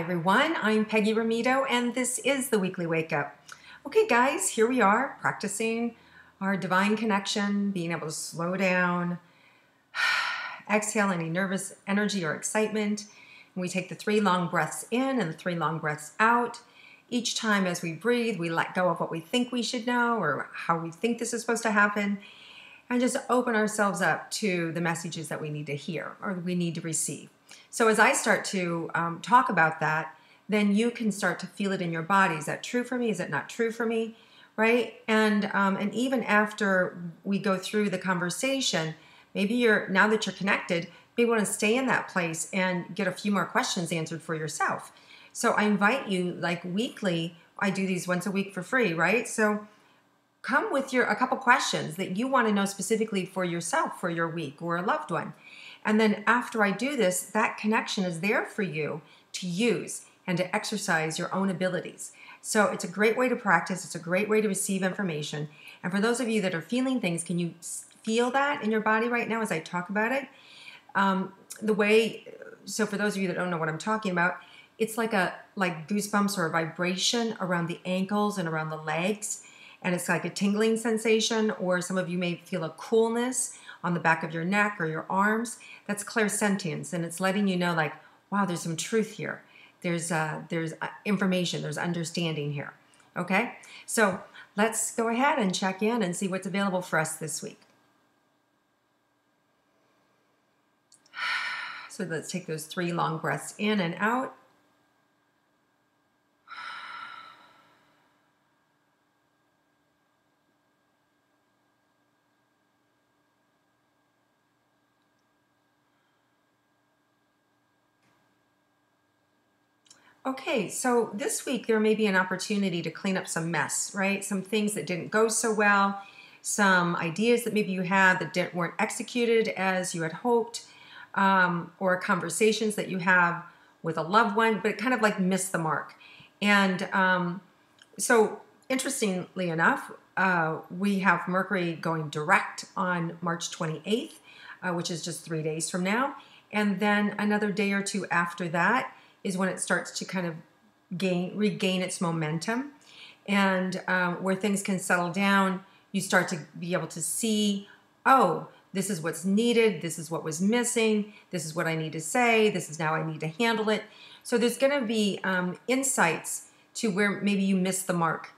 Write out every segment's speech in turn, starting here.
everyone, I'm Peggy Rometo and this is the Weekly Wake Up. Okay guys, here we are practicing our divine connection, being able to slow down, exhale any nervous energy or excitement. And we take the 3 long breaths in and the 3 long breaths out. Each time as we breathe, we let go of what we think we should know or how we think this is supposed to happen and just open ourselves up to the messages that we need to hear or we need to receive. So as I start to talk about that, then you can start to feel it in your body. Is that true for me? Is it not true for me? Right? And even after we go through the conversation, maybe now that you're connected, maybe want to stay in that place and get a few more questions answered for yourself. So I invite you, like weekly, I do these once a week for free, right? So come with a couple questions that you want to know specifically for yourself, for your week, or a loved one. And then after I do this, that connection is there for you to use and to exercise your own abilities. So it's a great way to practice. It's a great way to receive information. And for those of you that are feeling things, can you feel that in your body right now as I talk about it? So for those of you that don't know what I'm talking about, it's like goosebumps or a vibration around the ankles and around the legs. And it's like a tingling sensation, or some of you may feel a coolness on the back of your neck or your arms. That's clairsentience, and it's letting you know, like, wow, there's some truth here. There's information, there's understanding here. Okay, so let's go ahead and check in and see what's available for us this week. So let's take those 3 long breaths in and out. Okay, so this week there may be an opportunity to clean up some mess, right? Some things that didn't go so well, some ideas that maybe you had that weren't executed as you had hoped, or conversations that you have with a loved one, but it kind of like missed the mark. And so interestingly enough, we have Mercury going direct on March 28th, which is just 3 days from now. And then another day or two after that is when it starts to kind of regain its momentum, and where things can settle down, you start to be able to see, oh, this is what's needed, this is what was missing, this is what I need to say, this is how I need to handle it. So there's going to be insights to where maybe you missed the mark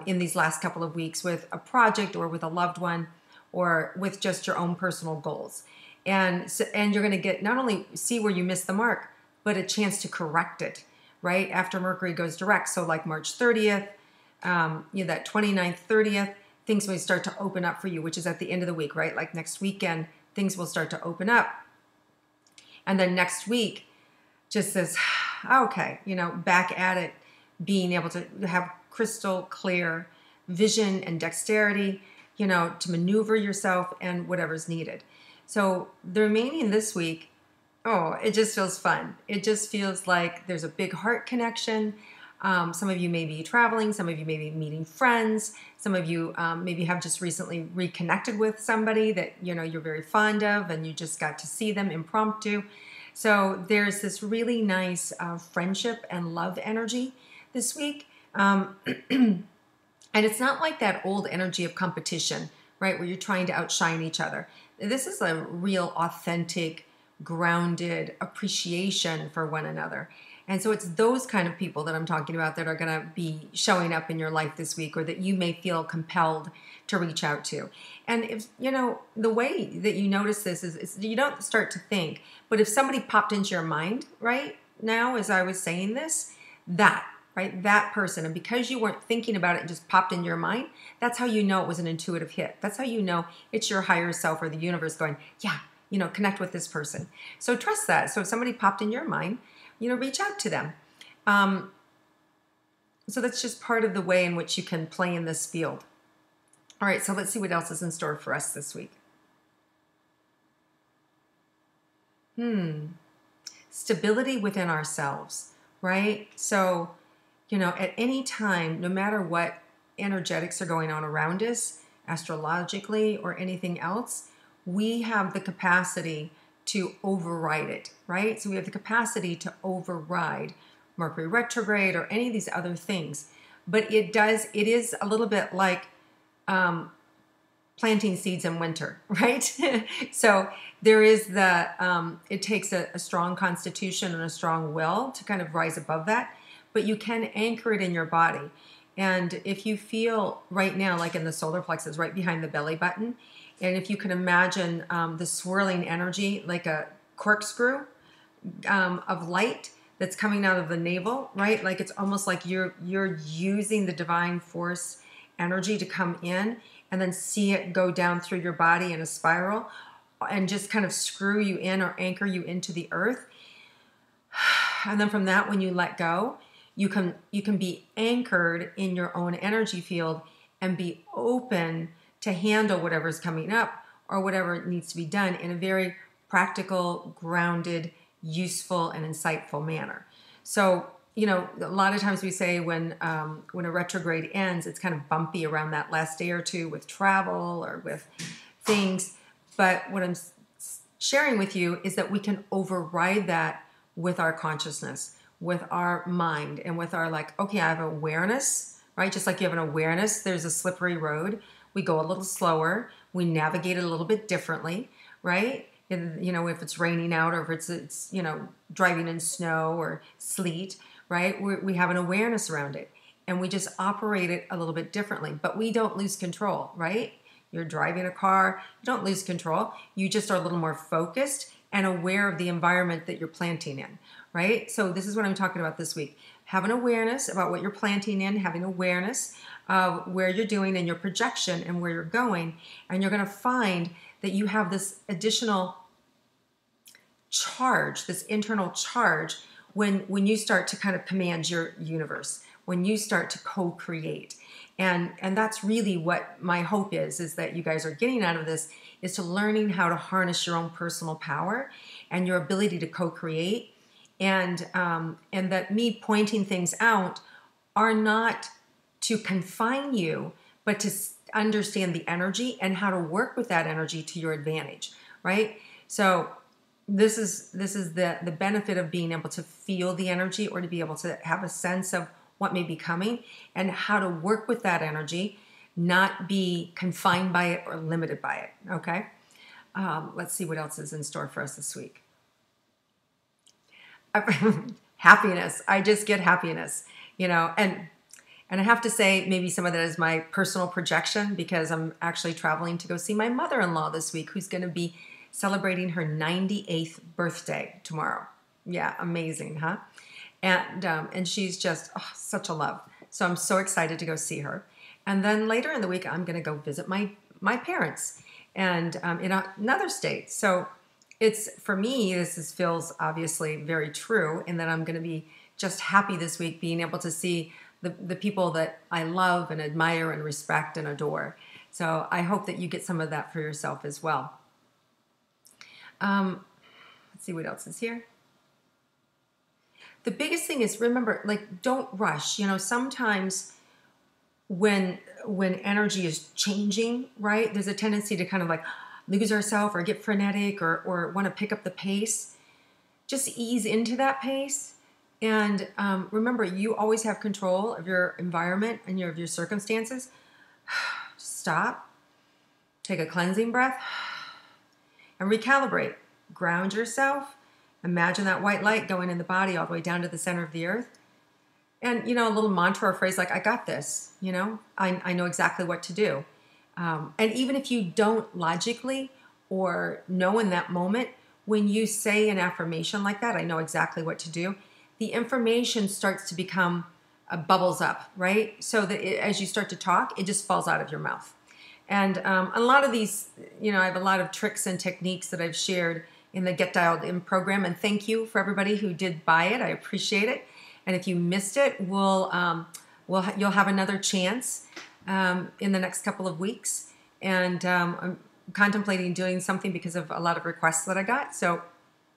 in these last couple of weeks with a project or with a loved one or with just your own personal goals. And you're going to get not only see where you missed the mark, but a chance to correct it, right? After Mercury goes direct, so like March 30th, that 29th, 30th, things will start to open up for you, which is at the end of the week, right? Like next weekend, things will start to open up. And then next week, just this, okay, back at it, being able to have crystal clear vision and dexterity, to maneuver yourself and whatever's needed. So the remaining this week, oh, it just feels fun. It just feels like there's a big heart connection. Some of you may be traveling. Some of you may be meeting friends. Some of you maybe have just recently reconnected with somebody that you're very fond of, and you just got to see them impromptu. So there's this really nice friendship and love energy this week. And it's not like that old energy of competition, right, where you're trying to outshine each other. This is a real authentic, grounded appreciation for one another. And so it's those kind of people that I'm talking about that are going to be showing up in your life this week, or that you may feel compelled to reach out to. And if the way that you notice this is you don't start to think, but if somebody popped into your mind right now as I was saying this, that person, and because you weren't thinking about it and just popped in your mind, that's how you know it was an intuitive hit. That's how you know it's your higher self or the universe going, yeah, connect with this person. So trust that. So if somebody popped in your mind, reach out to them. So that's just part of the way in which you can play in this field. All right, so let's see what else is in store for us this week. Stability within ourselves, right? So, at any time, no matter what energetics are going on around us, astrologically or anything else, we have the capacity to override it, right? So we have the capacity to override Mercury retrograde or any of these other things. But it is a little bit like planting seeds in winter, right? So there is it takes a strong constitution and a strong will to kind of rise above that, but you can anchor it in your body. And if you feel right now, like in the solar plexus, right behind the belly button, and if you can imagine the swirling energy, like a corkscrew of light that's coming out of the navel, right? Like it's almost like you're using the divine force energy to come in and then see it go down through your body in a spiral and just kind of screw you in or anchor you into the earth. And then from that, when you let go, you can be anchored in your own energy field and be open to handle whatever's coming up or whatever needs to be done in a very practical, grounded, useful, and insightful manner. So, you know, a lot of times we say when a retrograde ends, it's kind of bumpy around that last day or two with travel or with things. But what I'm sharing with you is that we can override that with our consciousness, with our mind, and with our like, okay, I have awareness, right? Just like you have an awareness, there's a slippery road. We go a little slower. We navigate it a little bit differently, right? And, you know, if it's raining out or if it's you know, driving in snow or sleet, right? We have an awareness around it and we just operate it a little bit differently, but we don't lose control, right? You're driving a car, you don't lose control. You just are a little more focused and aware of the environment that you're planting in, right? So this is what I'm talking about this week. Have an awareness about what you're planting in, having awareness of where you're doing and your projection and where you're going. And you're going to find that you have this additional charge, this internal charge when you start to kind of command your universe, when you start to co-create. And that's really what my hope is that you guys are getting out of this, is to learning how to harness your own personal power and your ability to co-create. And that me pointing things out are not to confine you, but to understand the energy and how to work with that energy to your advantage, right? So this is the benefit of being able to feel the energy or to be able to have a sense of what may be coming and how to work with that energy, not be confined by it or limited by it, okay? Let's see what else is in store for us this week. Happiness. I just get happiness, you know, and I have to say maybe some of that is my personal projection because I'm actually traveling to go see my mother-in-law this week, who's going to be celebrating her 98th birthday tomorrow. Yeah, amazing, huh? And she's just such a love. So I'm so excited to go see her. And then later in the week, I'm going to go visit my parents and in another state. So it's, for me, feels obviously very true in that I'm going to be just happy this week being able to see the people that I love and admire and respect and adore. So I hope that you get some of that for yourself as well. Let's see what else is here. The biggest thing is, remember, like, don't rush. You know, sometimes when energy is changing, right, there's a tendency to kind of like lose ourselves or get frenetic or want to pick up the pace. Just ease into that pace. And remember, you always have control of your environment and of your circumstances. Stop. Take a cleansing breath. And recalibrate. Ground yourself. Imagine that white light going in the body all the way down to the center of the earth. And, you know, a little mantra or phrase like, I got this, you know, I know exactly what to do. And even if you don't logically or know in that moment, when you say an affirmation like that, I know exactly what to do, the information starts to become bubbles up, right? So that as you start to talk, it just falls out of your mouth. And a lot of these, you know, I have a lot of tricks and techniques that I've shared in the Get Dialed In program. And thank you for everybody who did buy it. I appreciate it. And if you missed it, you'll have another chance in the next couple of weeks. And I'm contemplating doing something because of a lot of requests that I got. So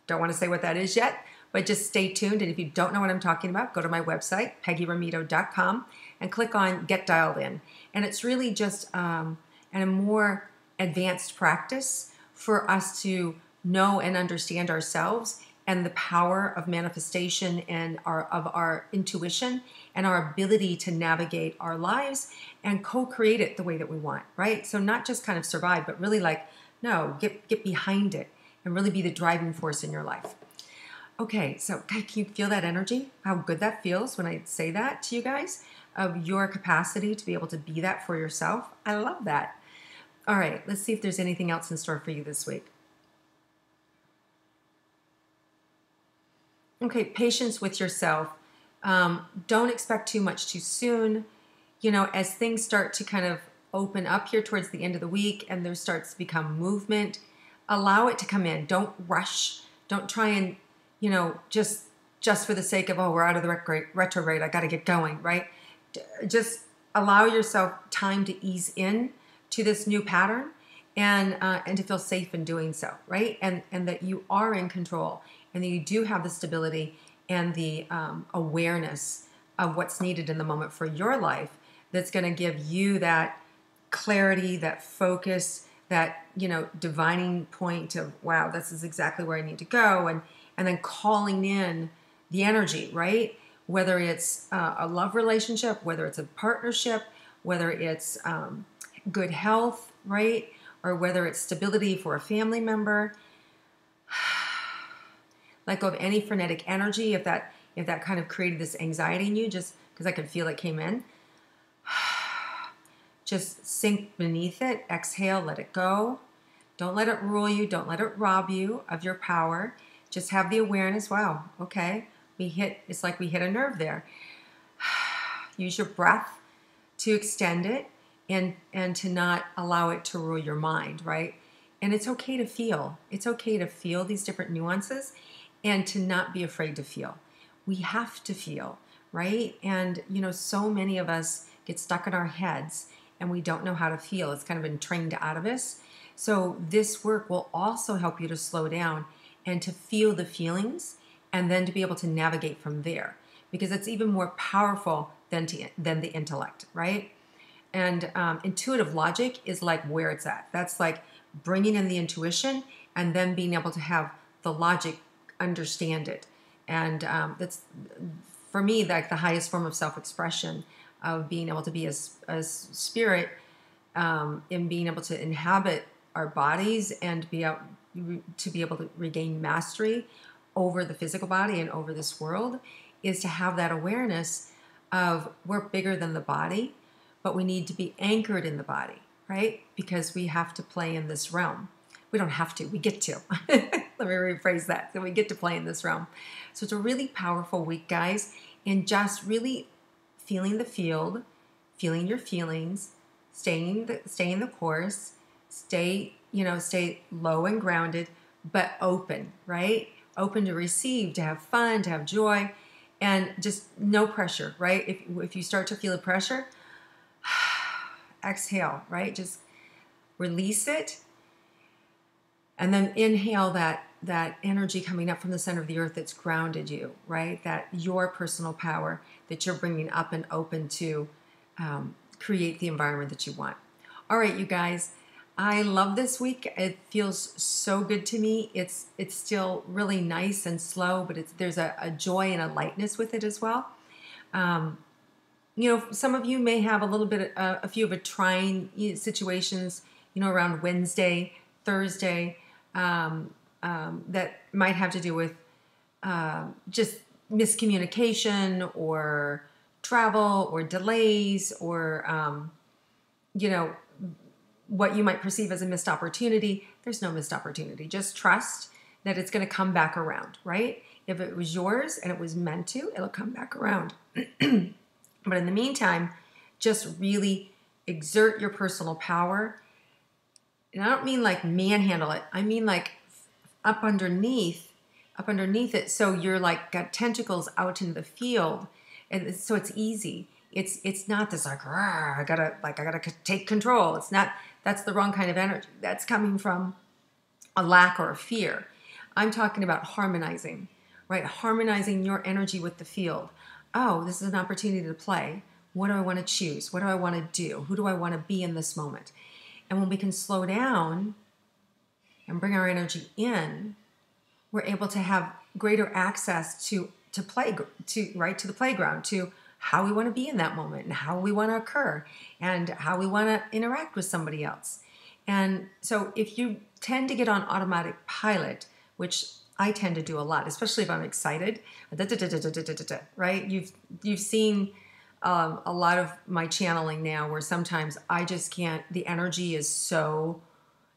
don't want to say what that is yet, but just stay tuned. And if you don't know what I'm talking about, go to my website, peggyrometo.com, and click on Get Dialed In. And it's really just a more advanced practice for us to know and understand ourselves and the power of manifestation and our intuition and our ability to navigate our lives and co-create it the way that we want, right? So not just kind of survive, but really like, no, get behind it and really be the driving force in your life. Okay, so can you feel that energy? How good that feels when I say that to you guys, of your capacity to be able to be that for yourself. I love that. All right, let's see if there's anything else in store for you this week. Okay, patience with yourself. Don't expect too much too soon. You know, as things start to kind of open up here towards the end of the week and there starts to become movement, allow it to come in. Don't rush. Don't try and, you know, just for the sake of, oh, we're out of the retrograde, I got to get going, right? Just allow yourself time to ease in to this new pattern and to feel safe in doing so, right? And that you are in control and that you do have the stability and the awareness of what's needed in the moment for your life that's going to give you that clarity, that focus, that, you know, divining point of, wow, this is exactly where I need to go. And then calling in the energy, right? Whether it's a love relationship, whether it's a partnership, whether it's good health, right? Or whether it's stability for a family member. Let go of any frenetic energy if that kind of created this anxiety in you, just because I could feel it came in. Just sink beneath it, exhale, let it go. Don't let it rule you. Don't let it rob you of your power. Just have the awareness, wow, okay, it's like we hit a nerve there. Use your breath to extend it and to not allow it to rule your mind, right? And it's okay to feel. It's okay to feel these different nuances and to not be afraid to feel. We have to feel, right? And, you know, so many of us get stuck in our heads and we don't know how to feel. It's kind of been trained out of us. So this work will also help you to slow down and to feel the feelings and then to be able to navigate from there, because it's even more powerful than the intellect, right? And intuitive logic is like where it's at. That's like bringing in the intuition and then being able to have the logic understand it. And that's, for me, like the highest form of self-expression of being able to be as spirit in being able to inhabit our bodies and to be able to regain mastery over the physical body and over this world is to have that awareness of we're bigger than the body, but we need to be anchored in the body, right? Because we have to play in this realm. We don't have to, we get to. Let me rephrase that. So we get to play in this realm. So it's a really powerful week, guys, and just really feeling the field, feeling your feelings, staying the course, stay low and grounded, but open, right? Open to receive, to have fun, to have joy, and just no pressure, right? If you start to feel the pressure, exhale, right? Just release it. And then inhale that energy coming up from the center of the earth that's grounded you, right? That your personal power that you're bringing up and open to create the environment that you want. All right, you guys, I love this week. It feels so good to me. It's still really nice and slow, but there's a joy and a lightness with it as well. You know, some of you may have a few of a trying situations, you know, around Wednesday, Thursday, that might have to do with just miscommunication or travel or delays or, you know, what you might perceive as a missed opportunity. There's no missed opportunity. Just trust that it's going to come back around, right? If it was yours and it was meant to, it'll come back around. But in the meantime, just really exert your personal power. And I don't mean like manhandle it. I mean like up underneath it. So you're like got tentacles out in the field. And so it's easy. It's not this like, I gotta take control. It's not, that's the wrong kind of energy. That's coming from a lack or a fear. I'm talking about harmonizing, right? Harmonizing your energy with the field. Oh, this is an opportunity to play. What do I want to choose? What do I want to do? Who do I want to be in this moment? And when we can slow down and bring our energy in, we're able to have greater access to play, to the playground, to how we want to be in that moment and how we want to occur and how we want to interact with somebody else. And so if you tend to get on automatic pilot, which I tend to do a lot, especially if I'm excited, right? You've seen a lot of my channeling now where sometimes I just can't, the energy is so,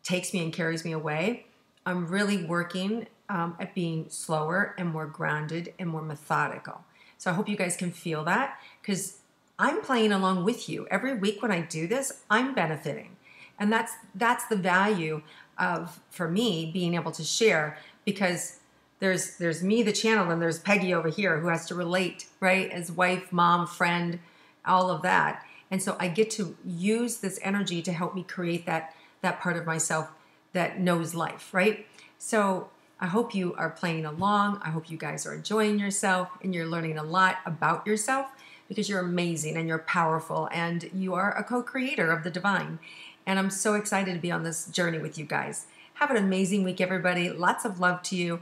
takes me and carries me away. I'm really working at being slower and more grounded and more methodical. So I hope you guys can feel that, because I'm playing along with you. Every week when I do this, I'm benefiting. And that's the value of, for me, being able to share, because there's me, the channel, and there's Peggy over here who has to relate, right? As wife, mom, friend, all of that. And so I get to use this energy to help me create that part of myself that knows life, right? So I hope you are playing along. I hope you guys are enjoying yourself and you're learning a lot about yourself, because you're amazing and you're powerful and you are a co-creator of the divine. And I'm so excited to be on this journey with you guys. Have an amazing week, everybody. Lots of love to you.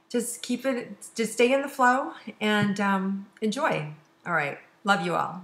Just stay in the flow and enjoy. All right. Love you all.